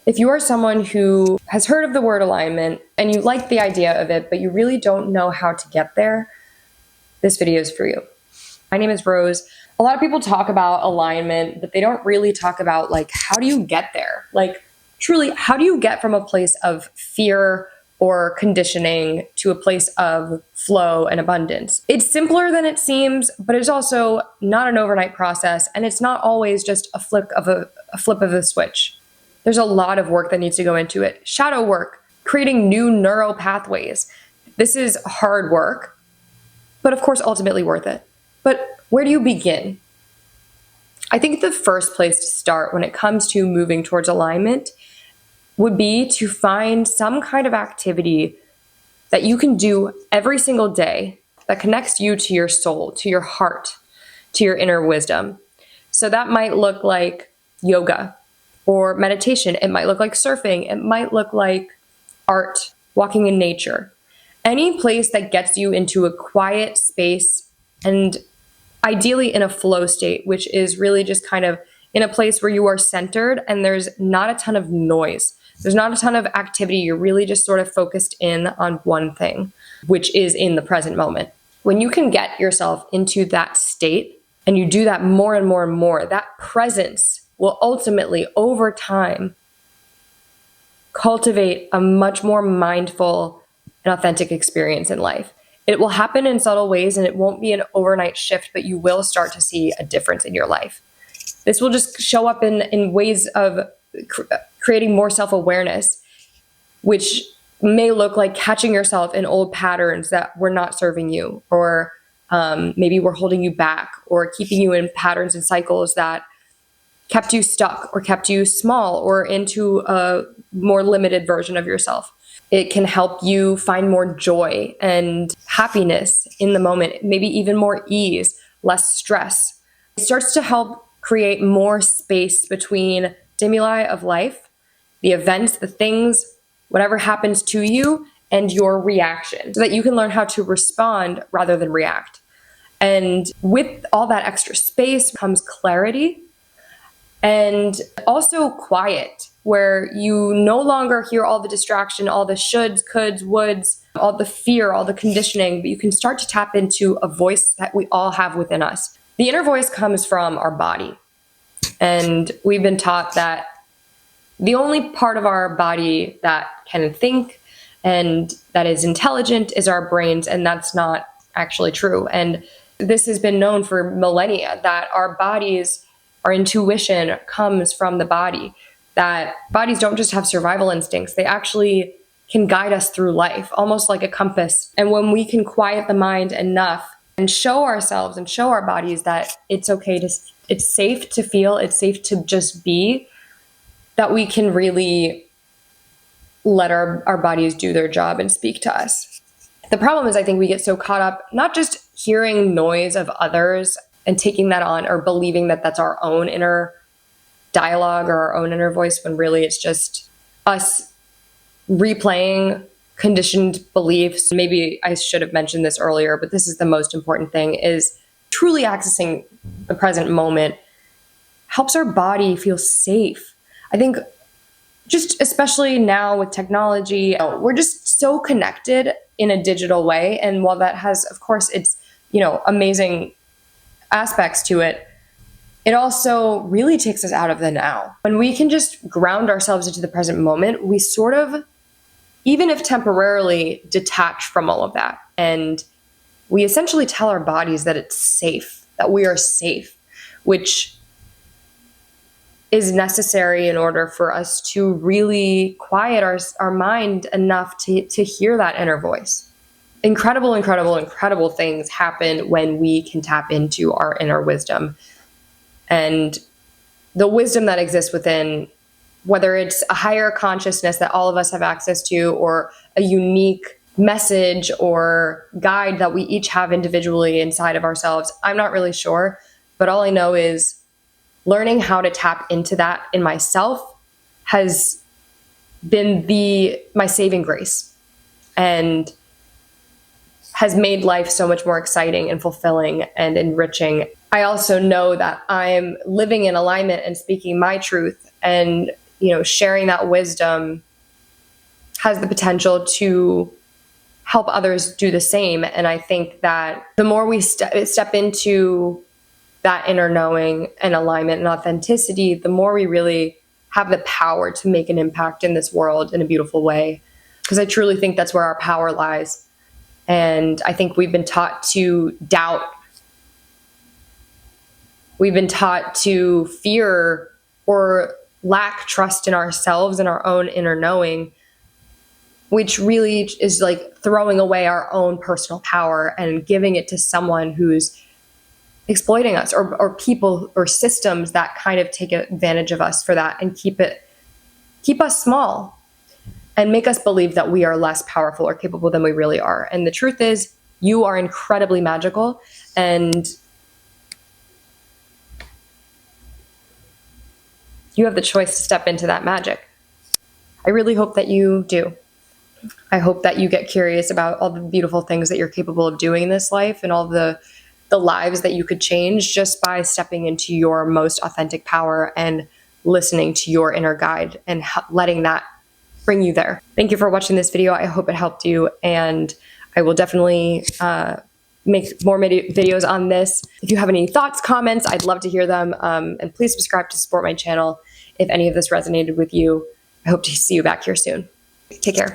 If you are someone who has heard of the word alignment and you like the idea of it, but you really don't know how to get there, this video is for you. My name is Rose. A lot of people talk about alignment, but they don't really talk about, like, how do you get there? Like, truly, how do you get from a place of fear or conditioning to a place of flow and abundance? It's simpler than it seems, but it's also not an overnight process, and it's not always just a flip of a switch. There's a lot of work that needs to go into it. Shadow work, creating new neural pathways. This is hard work, but of course, ultimately worth it. But where do you begin? I think the first place to start when it comes to moving towards alignment would be to find some kind of activity that you can do every single day that connects you to your soul, to your heart, to your inner wisdom. So that might look like yoga or meditation. It might look like surfing. It might look like art, walking in nature. Any place that gets you into a quiet space, and ideally in a flow state, which is really just kind of in a place where you are centered and there's not a ton of noise. There's not a ton of activity. You're really just sort of focused in on one thing, which is in the present moment. When you can get yourself into that state and you do that more and more and more, that presence will ultimately, over time, cultivate a much more mindful and authentic experience in life. It will happen in subtle ways and it won't be an overnight shift, but you will start to see a difference in your life. This will just show up in ways of creating more self-awareness, which may look like catching yourself in old patterns that were not serving you, or maybe were holding you back, or keeping you in patterns and cycles that kept you stuck or kept you small or into a more limited version of yourself. It can help you find more joy and happiness in the moment, maybe even more ease, less stress. It starts to help create more space between stimuli of life, the events, the things, whatever happens to you, and your reaction, so that you can learn how to respond rather than react. And with all that extra space comes clarity and also quiet, where you no longer hear all the distraction, all the shoulds, coulds, woulds, all the fear, all the conditioning, but you can start to tap into a voice that we all have within us. The inner voice comes from our body. And we've been taught that the only part of our body that can think and that is intelligent is our brains, and that's not actually true. And this has been known for millennia, that our bodies, our intuition comes from the body, that bodies don't just have survival instincts, they actually can guide us through life, almost like a compass. And when we can quiet the mind enough and show ourselves and show our bodies that it's okay to, it's safe to feel, it's safe to just be, that we can really let our bodies do their job and speak to us. The problem is, I think we get so caught up, not just hearing noise of others and taking that on, or believing that that's our own inner dialogue or our own inner voice, when really it's just us replaying conditioned beliefs. Maybe I should have mentioned this earlier, but this is the most important thing, is truly accessing the present moment helps our body feel safe. I think just especially now with technology, we're just so connected in a digital way. And while that has, of course, its, amazing aspects to it, it also really takes us out of the now. When we can just ground ourselves into the present moment, we sort of, even if temporarily, detach from all of that. And we essentially tell our bodies that it's safe, that we are safe, which is necessary in order for us to really quiet our mind enough to hear that inner voice. Incredible, incredible, incredible things happen when we can tap into our inner wisdom. And the wisdom that exists within, whether it's a higher consciousness that all of us have access to, or a unique message or guide that we each have individually inside of ourselves, I'm not really sure. But all I know is learning how to tap into that in myself has been my saving grace, and has made life so much more exciting and fulfilling and enriching. I also know that I'm living in alignment and speaking my truth and sharing that wisdom has the potential to help others do the same. And I think that the more we step into that inner knowing and alignment and authenticity, the more we really have the power to make an impact in this world in a beautiful way. Because I truly think that's where our power lies. And I think we've been taught to doubt. We've been taught to fear or lack trust in ourselves and our own inner knowing, which really is like throwing away our own personal power and giving it to someone who's exploiting us, or people or systems that kind of take advantage of us for that and keep us small and make us believe that we are less powerful or capable than we really are. And the truth is, you are incredibly magical, and you have the choice to step into that magic. I really hope that you do. I hope that you get curious about all the beautiful things that you're capable of doing in this life and all the lives that you could change just by stepping into your most authentic power and listening to your inner guide and letting that bring you there. Thank you for watching this video. I hope it helped you, and I will definitely make more videos on this. If you have any thoughts, comments, I'd love to hear them. And please subscribe to support my channel if any of this resonated with you. I hope to see you back here soon. Take care.